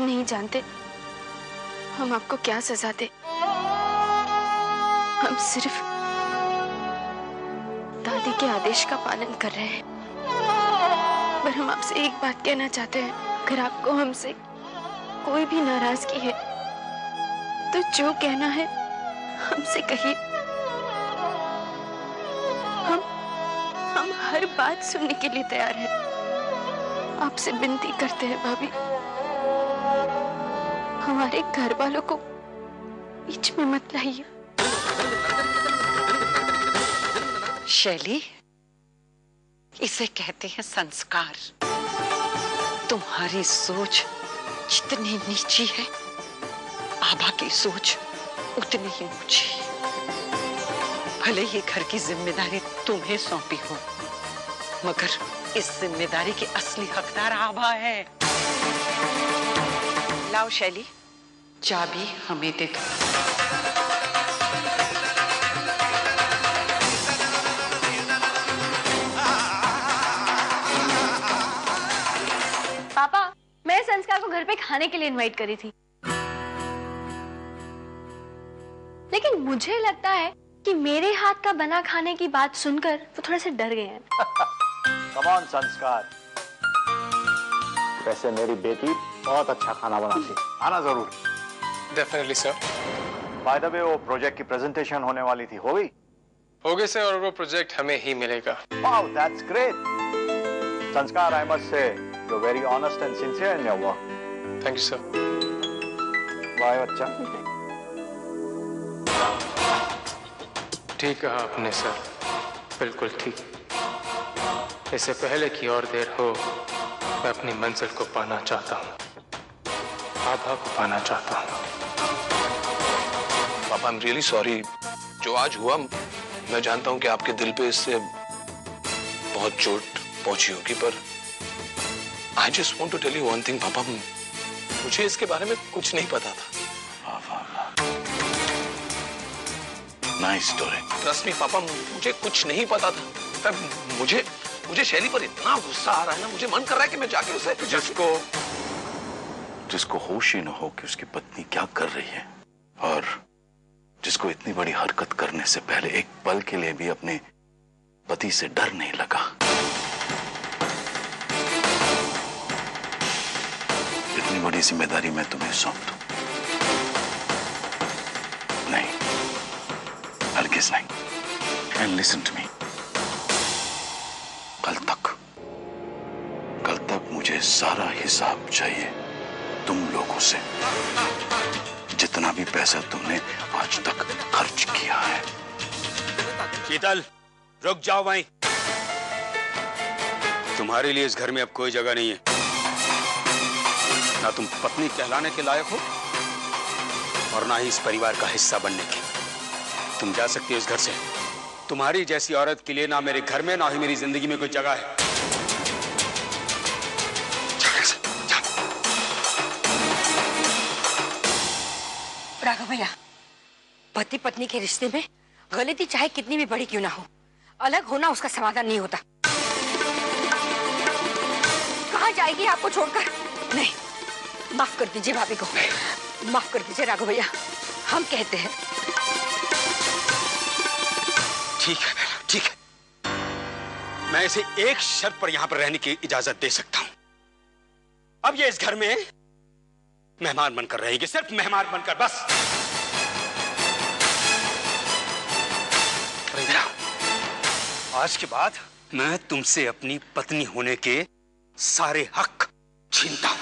नहीं जानते हम आपको क्या सजा दे। हम सिर्फ दादी के आदेश का पालन कर रहे हैं। पर हम आपसे एक बात कहना चाहते हैं, अगर आपको हमसे कोई भी नाराजगी है तो जो कहना है हमसे कहिए। हम हर बात सुनने के लिए तैयार हैं। आपसे विनती करते हैं भाभी, हमारे घर वालों को बीच में मत लाइए। शैली, इसे कहते हैं संस्कार। तुम्हारी सोच जितनी नीची है, आभा की सोच उतनी ही ऊंची। भले ही घर की जिम्मेदारी तुम्हें सौंपी हो, मगर इस जिम्मेदारी के असली हकदार आभा है। लाओ शैली, चाबी हमें दे दो। पापा, मैं संस्कार को घर पे खाने के लिए इनवाइट करी थी, लेकिन मुझे लगता है कि मेरे हाथ का बना खाने की बात सुनकर वो थोड़े से डर गए हैं। कम ऑन संस्कार, वैसे मेरी बेटी बहुत अच्छा खाना बनाती है, आना जरूर। Definitely sir. By the way, वो प्रोजेक्ट की प्रेजेंटेशन होने वाली थी, हो गई? हो गई सर, और वो प्रोजेक्ट हमें ही मिलेगा। Wow, that's great. Sanskar, I must say you very honest and sincere in your work. Thank you sir. Bye बच्चा। ठीक कहा आपने सर, बिल्कुल ठीक। इससे पहले कि और देर हो, मैं अपनी मंजिल को पाना चाहता हूँ, आभा को पाना चाहता हूँ। पापा, आई एम रियली सॉरी। जो आज हुआ, मैं जानता हूँ कि आपके दिल पे इससे बहुत चोट पहुंची होगी, पर I just want to tell you one thing पापा, मुझे इसके बारे में कुछ नहीं पता था। Nice story. ट्रस्ट मी पापा, मुझे कुछ नहीं पता था। मुझे शैली पर इतना गुस्सा आ रहा है ना, मुझे मन कर रहा है कि मैं जाके उसे जिसको होश ही न हो कि उसकी पत्नी क्या कर रही है, और जिसको इतनी बड़ी हरकत करने से पहले एक पल के लिए भी अपने पति से डर नहीं लगा। इतनी बड़ी जिम्मेदारी मैं तुम्हें सौंप दूं? नहीं, हरगिज़ नहीं। एंड लिसन टू मी, कल तक मुझे सारा हिसाब चाहिए तुम लोगों से, जितना भी पैसा तुमने आज तक खर्च किया है। शीतल, रुक जाओ वहीं। तुम्हारे लिए इस घर में अब कोई जगह नहीं है। ना तुम पत्नी कहलाने के लायक हो, और ना ही इस परिवार का हिस्सा बनने के। तुम जा सकती हो इस घर से। तुम्हारी जैसी औरत के लिए ना मेरे घर में, ना ही मेरी जिंदगी में कोई जगह है। राघव भैया, पति पत्नी के रिश्ते में गलती चाहे कितनी भी बड़ी क्यों ना हो, अलग होना उसका समाधान नहीं होता। कहाँ जाएगी आपको छोड़कर? नहीं, माफ कर दीजिए भाभी को, माफ कर दीजिए राघव भैया, हम कहते हैं। ठीक है, ठीक है। मैं इसे एक शर्त पर यहां पर रहने की इजाजत दे सकता हूं। अब ये इस घर में मेहमान बनकर रहेगी, सिर्फ मेहमान बनकर, बस। आज के बाद मैं तुमसे अपनी पत्नी होने के सारे हक छीनता हूं।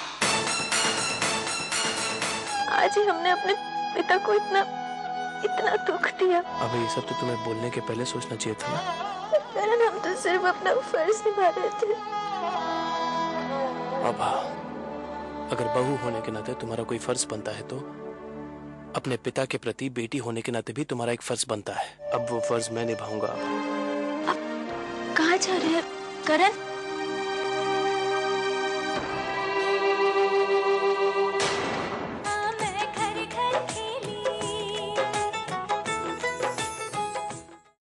आज ही हमने अपने पिता को इतना दुख दिया। अब ये सब तो तुम्हें बोलने के पहले सोचना चाहिए था ना। करण, हम तो सिर्फ अपना फर्ज निभा रहे थे। आभा, अगर बहू होने के नाते तुम्हारा कोई फर्ज बनता है, तो अपने पिता के प्रति बेटी होने के नाते भी तुम्हारा एक फर्ज बनता है। अब वो फर्ज मैं निभाऊंगा। अब कहाँ जा रहे हैं करण?